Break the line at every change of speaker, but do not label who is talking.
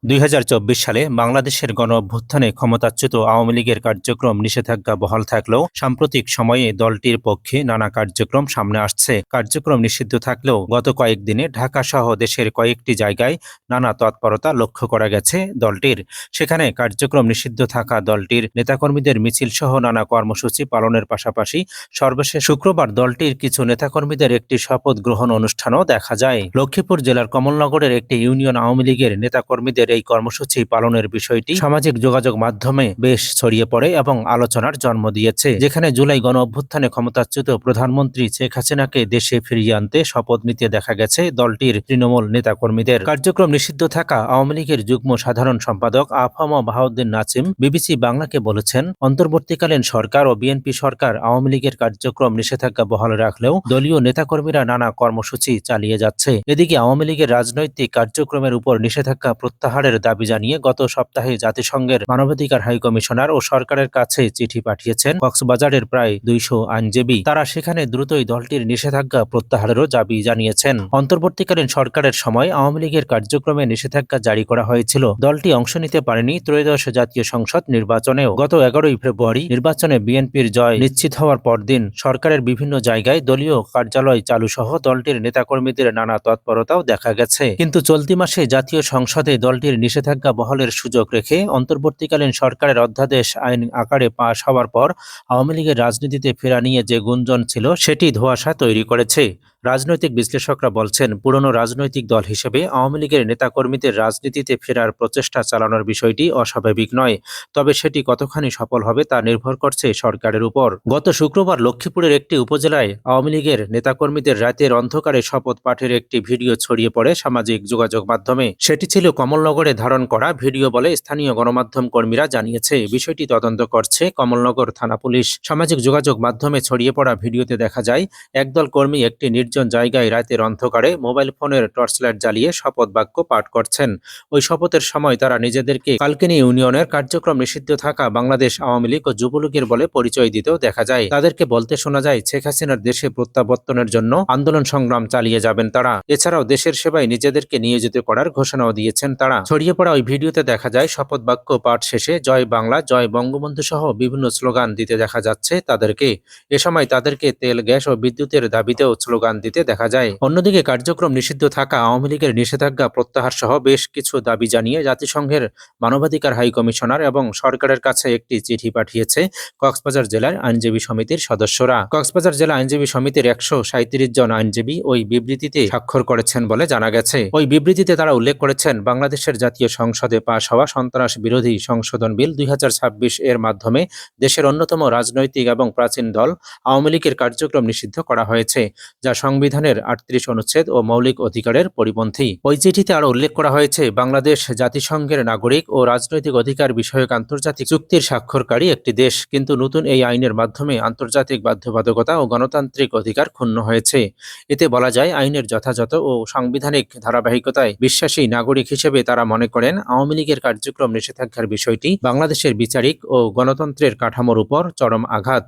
২০২৪ সালে বাংলাদেশের গণঅভ্যুত্থানে ক্ষমতাচ্যুত আওয়ামী লীগের কার্যক্রম নিষেধাজ্ঞা বহাল থাকলেও সাম্প্রতিক সময়ে দলটির পক্ষে নানা কার্যক্রম সামনে আসছে। কার্যক্রম নিষিদ্ধ থাকলেও গত কয়েকদিনে ঢাকাসহ দেশের কয়েকটি জায়গায় নানা তৎপরতা লক্ষ্য করা গেছে দলটির। সেখানে কার্যক্রম নিষিদ্ধ থাকা দলটির নেতাকর্মীদের মিছিলসহ নানা কর্মসূচি পালনের পাশাপাশি সর্বশেষ শুক্রবার দলটির কিছু নেতাকর্মীদের একটি শপথ গ্রহণ অনুষ্ঠানও দেখা যায়। লক্ষ্মীপুর জেলার কমলনগরের একটি ইউনিয়ন আওয়ামী লীগের নেতাকর্মীদের এই কর্মসূচি পালনের বিষয়টি সামাজিক যোগাযোগ মাধ্যমে বেশ ছড়িয়ে পড়ে এবং আলোচনার জন্ম দিয়েছে। যেখানে জুলাই গণঅভ্যুত্থানে ক্ষমতাচ্যুত প্রধানমন্ত্রী শেখ হাসিনাকে দেশে ফিরিয়ে আনতে শপথ নিতে দেখা গেছে দলটির তৃণমূল নেতাকর্মীদের। কার্যক্রম নিষিদ্ধ থাকা আওয়ামী লীগের যুগ্ম সাধারণ সম্পাদক আফম বাহাউদ্দিন নাসিম বিবিসি বাংলাকে বলেছেন, অন্তর্বর্তীকালীন সরকার ও বিএনপি সরকার আওয়ামী লীগের কার্যক্রম নিষেধাজ্ঞা বহাল রাখলেও দলীয় নেতাকর্মীরা নানা কর্মসূচি চালিয়ে যাচ্ছে। এদিকে আওয়ামী লীগের রাজনৈতিক কার্যক্রমের উপর নিষেধাজ্ঞা প্রত্যাহারের দাবি জানিয়ে গত সপ্তাহে জাতিসংঘের মানবাধিকার হাই কমিশনার ও সরকারের কাছে চিঠি পাঠিয়েছেন কক্সবাজারের প্রায় 200 আইনজীবী। তারা সেখানে দ্রুতই দলটির নিষেধাজ্ঞা প্রত্যাহারেরও দাবি জানিয়েছেন। অন্তর্বর্তীকালীন সরকারের সময় আওয়ামী লীগের কার্যক্রমে নিষেধাজ্ঞা জারি করা হয়েছিল। দলটি অংশ নিতে পারেনি ত্রয়োদশ জাতীয় সংসদ নির্বাচনেও। গত 11 ফেব্রুয়ারি নির্বাচনে বিএনপির জয় নিশ্চিত হওয়ার পরদিন সরকারের বিভিন্ন জায়গায় দলীয় কার্যালয় চালু সহ দলটির নেতাকর্মীদের নানা তৎপরতাও দেখা গেছে। কিন্তু চলতি মাসে জাতীয় সংসদে দলটির নিষেধাজ্ঞা বহালের সুযোগ রেখে অন্তর্বর্তীকালীন সরকারের অধ্যাদেশ আইন আকারে পাশ হওয়ার পর আওয়ামী লীগের রাজনীতিতে ফেরা নিয়ে যে গুঞ্জন ছিল সেটি ধোঁয়াশা তৈরি করেছে। রাজনৈতিক বিশ্লেষকরা বলছেন, পুরনো রাজনৈতিক দল হিসেবে আওয়ামী লীগের নেতাকর্মীদের রাজনীতিতে ফেরার প্রচেষ্টা চালানোর বিষয়টি অস্বাভাবিক নয়। তবে সেটি কতখানি সফল হবে তা নির্ভর করছে সরকারের উপর। গত শুক্রবার লক্ষ্মীপুরের একটি উপজেলায় আওয়ামী লীগের নেতাকর্মীদের রাতের অন্ধকারে শপথ পাঠের একটি ভিডিও ছড়িয়ে পড়ে সামাজিক যোগাযোগ মাধ্যমে। সেটি ছিল কমলনগরে ধারণ করা ভিডিও বলে স্থানীয় গণমাধ্যম কর্মীরা জানিয়েছে। বিষয়টি তদন্ত করছে কমলনগর থানা পুলিশ। সামাজিক যোগাযোগ মাধ্যমে ছড়িয়ে পড়া ভিডিওতে দেখা যায় একদল কর্মী একটি নির্জন জায়গায় রাতের অন্ধকারে মোবাইল ফোনের টর্চলাইট জ্বালিয়ে শপথ বাক্য পাঠ করছেন। ওই শপথের সময় তারা নিজেদেরকে কালকিনি ইউনিয়নের কার্যক্রম নিষিদ্ধ থাকা বাংলাদেশ আওয়ামী লীগ ও যুবলীগের বলে পরিচয় দিতেও দেখা যায়। তাদেরকে বলতে শোনা যায় শেখ হাসিনার দেশে প্রত্যাবর্তনের জন্য আন্দোলন সংগ্রাম চালিয়ে যাবেন তারা। এছাড়াও দেশের সেবায় নিজেদেরকে নিয়োজিত করার ঘোষণাও দিয়েছেন তারা। ছড়িয়ে পড়া ওই ভিডিওতে দেখা যায় শপথ বাক্য পাঠ শেষে জয় বাংলা, জয় বঙ্গবন্ধু সহ বিভিন্ন স্লোগান দিতে দেখা যাচ্ছে তাদেরকে। এ সময় তাদেরকে তেল, গ্যাস ও বিদ্যুতের দাবিতেও স্লোগান দিতে দেখা যায়। অন্যদিকে কার্যক্রম নিষিদ্ধ থাকা আওয়ামী লীগের নিষেধাজ্ঞা প্রত্যাহার সহ বেশ কিছু দাবি জানিয়ে জাতিসংঘের মানবাধিকার হাই কমিশনার এবং সরকারের কাছে একটি চিঠি পাঠিয়েছে কক্সবাজার জেলার আইনজীবী সমিতির সদস্যরা। কক্সবাজার জেলা আইনজীবী সমিতির 137 জন আইনজীবী ওই বিবৃতিতে স্বাক্ষর করেছেন বলে জানা গেছে। ওই বিবৃতিতে তারা উল্লেখ করেছেন, বাংলাদেশের জাতীয় সংসদে পাশ হওয়া সন্ত্রাস বিরোধী সংশোধন বিল 2026 এর মাধ্যমে দেশের অন্যতম রাজনৈতিক এবং প্রাচীন দল আওয়ামী লীগের কার্যক্রম নিষিদ্ধ করা হয়েছে, যা সংবিধানের 38 অনুচ্ছেদ ও মৌলিক অধিকারের পরিপন্থী। ওই চিঠিতে আরও উল্লেখ করা হয়েছে, বাংলাদেশ জাতিসংঘের নাগরিক ও রাজনৈতিক অধিকার বিষয়ক আন্তর্জাতিক চুক্তির স্বাক্ষরকারী একটি দেশ, কিন্তু নতুন এই আইনের মাধ্যমে আন্তর্জাতিক বাধ্যবাধকতা ও গণতান্ত্রিক অধিকার ক্ষুণ্ণ হয়েছে। এতে বলা যায়, আইনের যথাযথ ও সাংবিধানিক ধারাবাহিকতায় বিশ্বাসী নাগরিক হিসেবে তারা মনে করেন আওয়ামী লীগের কার্যক্রম নিষেধাজ্ঞার বিষয়টি বাংলাদেশের বিচারিক ও গণতন্ত্রের কাঠামোর উপর চরম আঘাত।